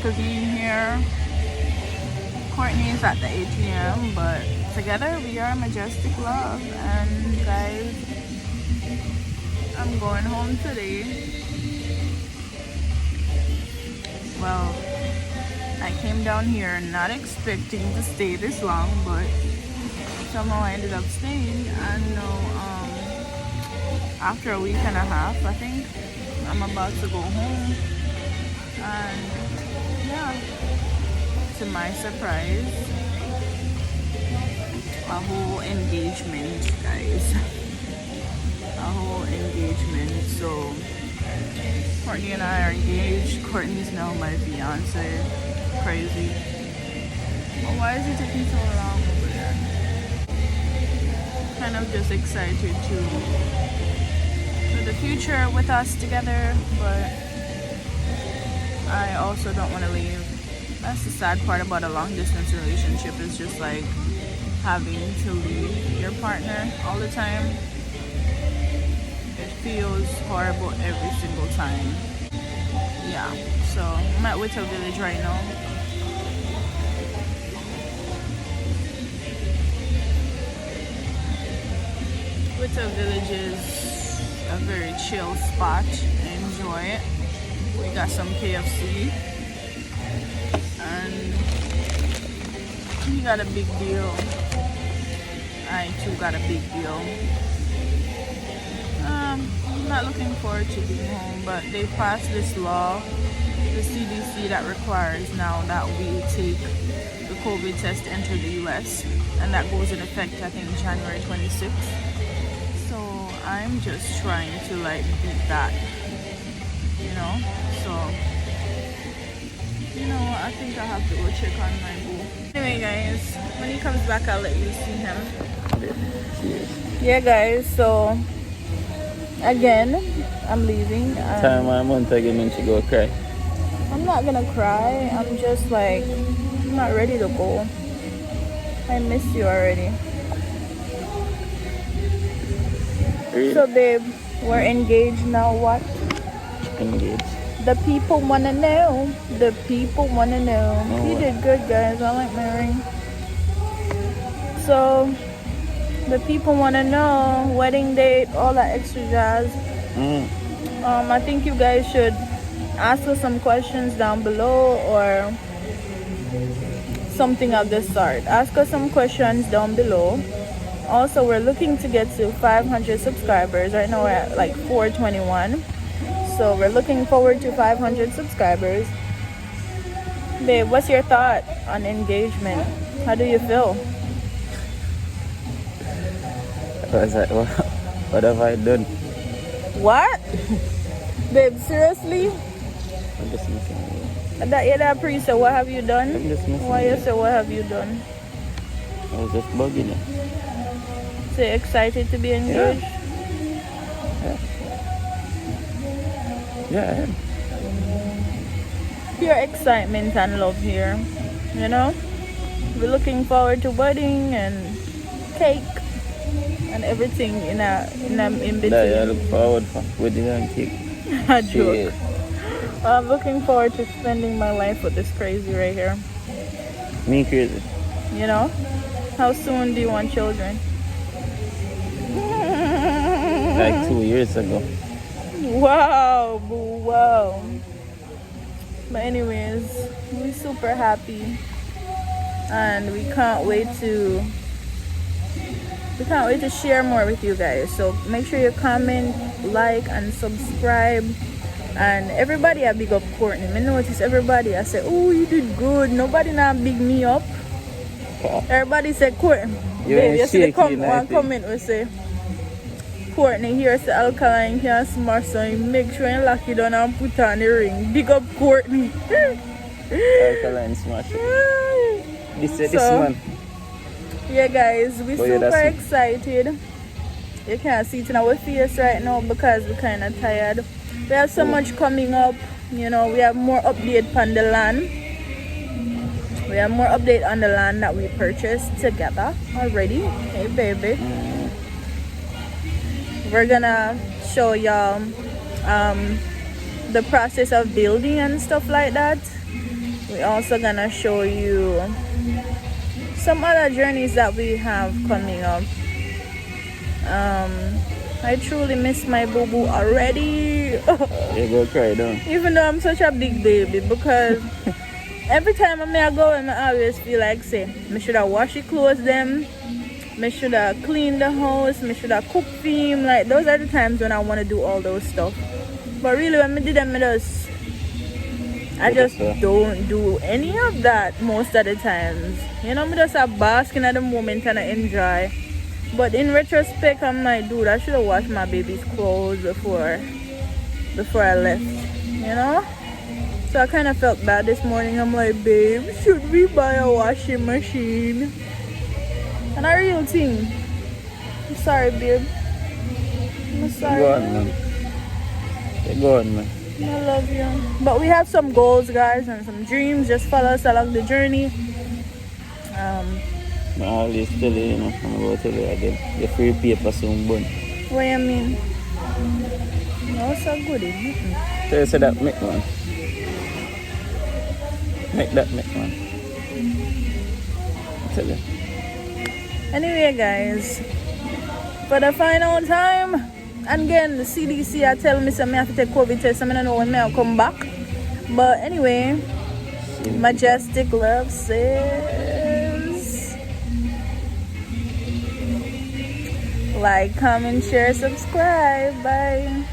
Kavine here. Courtney is at the ATM, but together we are Majestic Love. And guys, I'm going home today. Well, I came down here not expecting to stay this long, but somehow I ended up staying. And after a week and a half, I think I'm about to go home. And yeah, to my surprise, a whole engagement, guys. A whole engagement. So Courtney and I are engaged. Courtney's now my fiance. Crazy. But why is it taking so long over there? Kind of just excited to for the future with us together, but I also don't want to leave. That's the sad part about a long distance relationship, is just like having to leave your partner all the time. It feels horrible every single time. Yeah, so I'm at Whittle Village right now. Whittle Village is a very chill spot. Enjoy it. We got some KFC and we got a big deal. I too got a big deal. I'm not looking forward to being home, but they passed this law, the CDC, that requires now that we take the COVID test to enter the US, and that goes in effect I think January 26th. So I'm just trying to like beat that, you know. So you know what, I think I have to go check on my boo. Anyway guys, when he comes back I'll let you see him. Yeah guys, so again I'm leaving. Time my month again and she go cry. I'm not gonna cry, I'm just like, I'm not ready to go. I miss you already. Really? So babe, we're engaged now. What? Engaged. The people wanna know. The people wanna know. Oh, You did good guys, I like my ring. So the people wanna know, wedding date, all that extra jazz. I think you guys should ask us some questions down below or something of this sort. Ask us some questions down below. Also, we're looking to get to 500 subscribers. Right now we're at like 421. So we're looking forward to 500 subscribers. Babe, what's your thought on engagement? How do you feel? I was like, what have I done? What? Babe, seriously? I'm just missing you. That pre said, what have you done? I'm just missing Why you. you say, what have you done? I was just bugging you. So you excited to be engaged? Yeah, I am. Pure excitement and love here, you know. We're looking forward to wedding and cake and everything in between. Yeah, I look forward for wedding and cake. A joke. I'm looking forward to spending my life with this crazy right here. Me crazy. You know. How soon do you want children? Like 2 years ago. Wow, boo, wow. But anyways, we're super happy and we can't wait to share more with you guys. So make sure you comment, like and subscribe. And everybody I big up Courtney. I notice everybody I say, oh, you did good. Nobody now big me up. Everybody say Courtney. Babe, you see the comment we say Courtney, here's the alkaline can smash, so you make sure you lock it down and put on the ring. Big up Courtney. Alkaline smash. This man. Yeah guys, we're super excited. You can't see it in our face right now because we're kind of tired. We have so much coming up, you know. We have more update on the land. We have more update on the land that we purchased together already. Hey baby. We're gonna show y'all the process of building and stuff like that. we also gonna show you some other journeys that we have coming up. I truly miss my boo-boo already. You go cry down. Even though I'm such a big baby, because every time I go and I always feel like say I should have washed the clothes them, I should have cleaned the house, I should have cooked for him. Like those are the times when I want to do all those stuff. But really when I did them, I just don't do any of that most of the times. You know, I just a basking at the moment and I enjoy. But in retrospect, I'm like, dude, I should have washed my baby's clothes before I left, you know? So I kind of felt bad this morning. I'm like, babe, should we buy a washing machine? And a real thing. I'm sorry, babe. I'm sorry. Go on, man. Go on, man. I love you. But we have some goals, guys, and some dreams. Just follow us along the journey. I always tell you, you know, I'm going to tell you again. The free paper soon burn. What do you mean? No, it's so good, isn't it? Tell you so that make one. Make that make one. I tell you. Anyway, guys, for the final time, and again, the CDC are telling me I have to take COVID test. I don't know when I'll come back. But anyway, Majestic Love says, like, comment, share, subscribe. Bye.